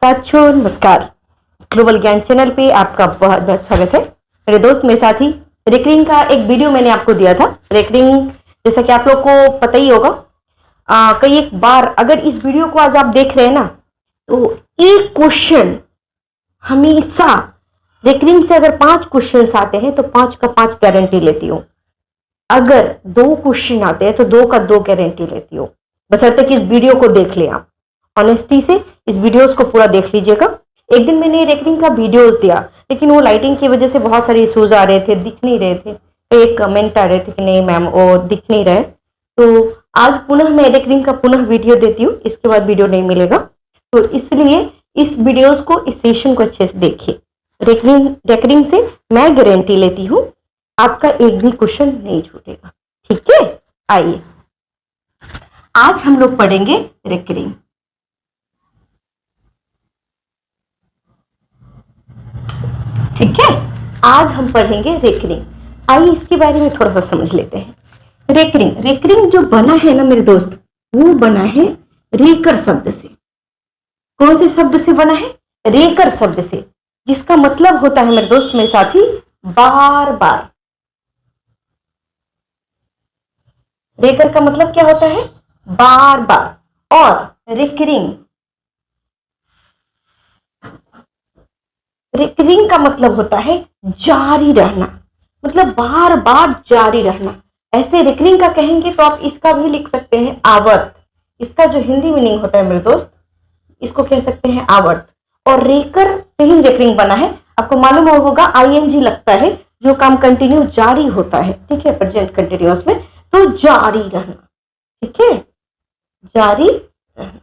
साथियों नमस्कार। ग्लोबल ज्ञान चैनल पे आपका बहुत बहुत स्वागत है। मेरे दोस्त मेरे साथी रेकरिंग का एक वीडियो मैंने आपको दिया था। रेकरिंग जैसा कि आप लोग को पता ही होगा, कई एक बार अगर इस वीडियो को आज आप देख रहे हैं ना, तो एक क्वेश्चन हमेशा रेकरिंग से अगर 5 क्वेश्चन आते हैं तो 5 का 5 गारंटी लेती हूँ। अगर 2 क्वेश्चन आते हैं तो 2 का 2 गारंटी लेती हूँ, बशर्ते कि इस वीडियो को देख ले आप ऑनेस्टी से। इस वीडियोस को पूरा देख लीजिएगा। एक दिन मैंने रेकरिंग का वीडियोस दिया, लेकिन वो लाइटिंग की वजह से बहुत सारे इश्यूज आ रहे थे, दिख नहीं रहे थे। एक कमेंट आ रहे थे कि नहीं मैम वो दिख नहीं रहे। तो आज पुनः मैं रेकरिंग का पुनः वीडियो देती हूँ, इसके बाद वीडियो नहीं मिलेगा। तो इसलिए इस वीडियोस को, इस सेशन को अच्छे से देखिए। रेकरिंग से मैं गारंटी लेती हूँ आपका एक भी क्वेश्चन नहीं छूटेगा। ठीक है, आइए आज हम लोग पढ़ेंगे रेकरिंग। ठीक है, आज हम पढ़ेंगे रेकरिंग। आइए इसके बारे में थोड़ा सा समझ लेते हैं। रेकरिंग जो बना है ना मेरे दोस्त, वो बना है रेकर शब्द से। कौन से शब्द से बना है? रेकर शब्द से, जिसका मतलब होता है मेरे दोस्त मेरे साथी बार बार। रेकर का मतलब क्या होता है? बार बार। और रेकरिंग का मतलब होता है जारी रहना, मतलब बार बार जारी रहना। ऐसे रेकरिंग का कहेंगे तो आप इसका भी लिख सकते हैं आवर्त। इसका जो हिंदी मीनिंग होता है मेरे दोस्त, इसको कह सकते हैं आवर्त। और रेकर से ही रेकरिंग बना है। आपको मालूम होगा आईएनजी लगता है जो काम कंटिन्यू जारी होता है। ठीक है, प्रेजेंट कंटिन्यूअस में, तो जारी रहना। ठीक है, जारी रहना।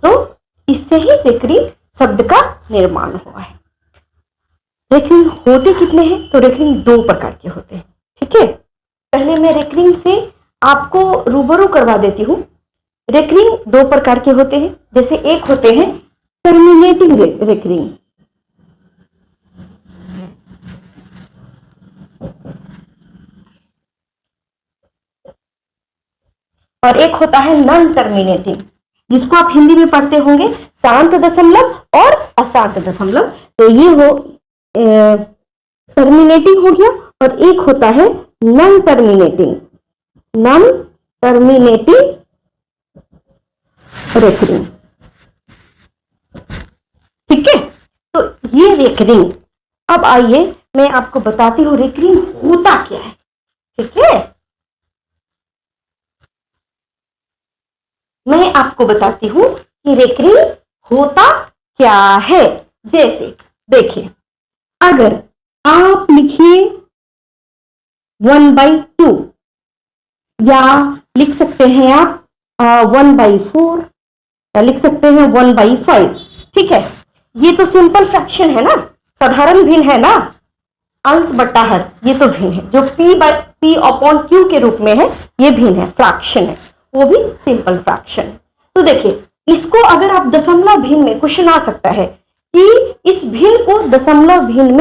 तो इससे ही रेकरिंग शब्द का निर्माण हुआ है। रेकरिंग होते कितने हैं? तो रेकरिंग 2 प्रकार के होते हैं। ठीक है, पहले मैं रेकरिंग से आपको रूबरू करवा देती हूं। रेकरिंग 2 प्रकार के होते हैं। जैसे एक होते हैं टर्मिनेटिंग रेकरिंग, और एक होता है नॉन टर्मिनेटिंग, जिसको आप हिंदी में पढ़ते होंगे शांत दशमलव और अशांत दशमलव। तो ये हो टर्मिनेटिंग हो गया। और एक होता है नॉन टर्मिनेटिंग रेकरिंग। ठीक है, तो ये रेकरिंग। अब आइए मैं आपको बताती हूं रेकरिंग होता क्या है। ठीक है, मैं आपको बताती हूं कि रेकरिंग होता क्या है। जैसे देखिए, अगर आप लिखिए 1/2 या लिख सकते हैं आप 1/4 या लिख सकते हैं 1/5। ठीक है, ये तो सिंपल फ्रैक्शन है ना, साधारण भिन्न है ना, अंश बट्टा हर, ये तो भिन्न है। जो P/Q के रूप में है, ये भिन्न है, फ्रैक्शन है, वो भी सिंपल फ्रैक्शन है। तो देखिए, इसको अगर आप दशमलव भिन्न में, क्वेश्चन आ सकता है कि इस भिन्न को दशमलव भिन्न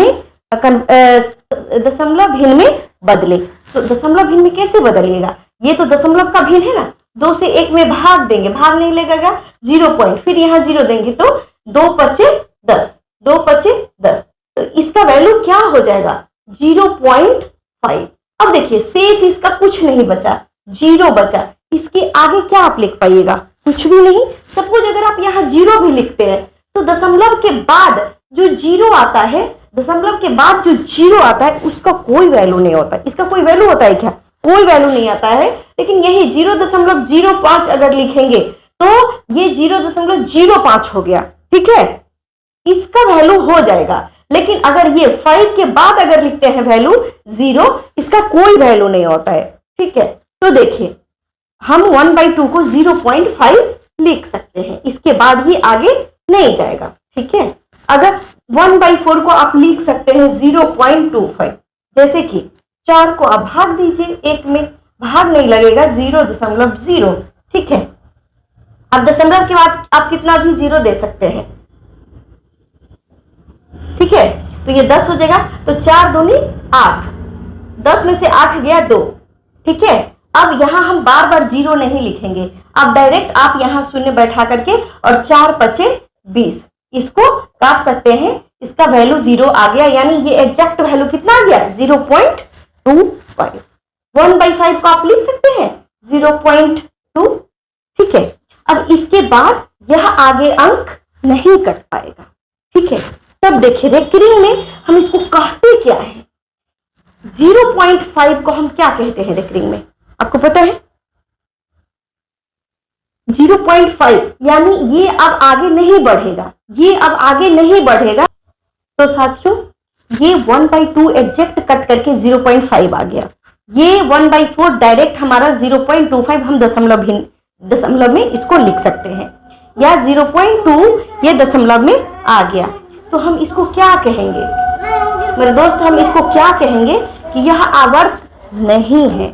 में बदले। तो दशमलव भिन्न में कैसे बदलिएगा? ये तो दशमलव का भिन्न है ना, 2 से 1 में भाग देंगे, भाग नहीं लगेगा, 0 पॉइंट, फिर यहां 0 देंगे तो 2 पचे 10, 2 पचे 10। तो इसका वैल्यू क्या हो जाएगा? 0.5। अब देखिए शेष इसका कुछ नहीं बचा, 0 बचा। इसके आगे क्या आप लिख पाइएगा? कुछ भी नहीं। सपोज अगर आप यहाँ 0 भी लिखते हैं तो दशमलव के बाद जो 0 आता है, दशमलव के बाद जो 0 आता है, उसका कोई वैल्यू नहीं होता। इसका कोई वैल्यू होता है क्या? कोई वैल्यू नहीं आता है। लेकिन यही 0.05 अगर लिखेंगे तो ये 0.05 हो गया। ठीक है, इसका वैल्यू हो जाएगा। लेकिन अगर ये 5 के बाद अगर लिखते हैं वैल्यू 0, इसका कोई वैल्यू नहीं होता है। ठीक है, तो देखिए हम 1/2 को 0.5 लिख सकते हैं, इसके बाद ही आगे नहीं जाएगा। ठीक है, अगर 1/4 को आप लिख सकते हैं 0.25। जैसे कि 4 को आप भाग दीजिए 1 में, भाग नहीं लगेगा, 0.0। ठीक है, अब दशमलव के बाद आप कितना भी 0 दे सकते हैं। ठीक है, तो ये 10 हो जाएगा, तो 4 दूनी 8, 10 में से 8 गया 2। ठीक है, अब यहां हम बार बार 0 नहीं लिखेंगे, अब डायरेक्ट आप यहां शून्य बैठा करके और 4 पचे 20। इसको काट सकते हैं, इसका वैल्यू 0 आ गया, यानी ये एग्जैक्ट वैल्यू कितना आ गया 0.25। 1/5 को आप लिख सकते हैं 0.2। ठीक है, अब इसके बाद यह आगे अंक नहीं कट पाएगा। ठीक है, तब देखिए रेकरिंग में हम इसको कहते क्या है, 0.5 को हम क्या कहते हैं रेकरिंग में, आपको पता है 0.5, यानी ये अब आगे नहीं बढ़ेगा, ये अब आगे नहीं बढ़ेगा। तो साथियों ये 1/2 एग्जैक्ट कट करके 0.5 आ गया, ये 1/4 डायरेक्ट हमारा 0.25 हम दशमलव में इसको लिख सकते हैं, या 0.2 ये दशमलव में आ गया। तो हम इसको क्या कहेंगे मेरे दोस्त, हम इसको क्या कहेंगे कि यह आवर्त नहीं है।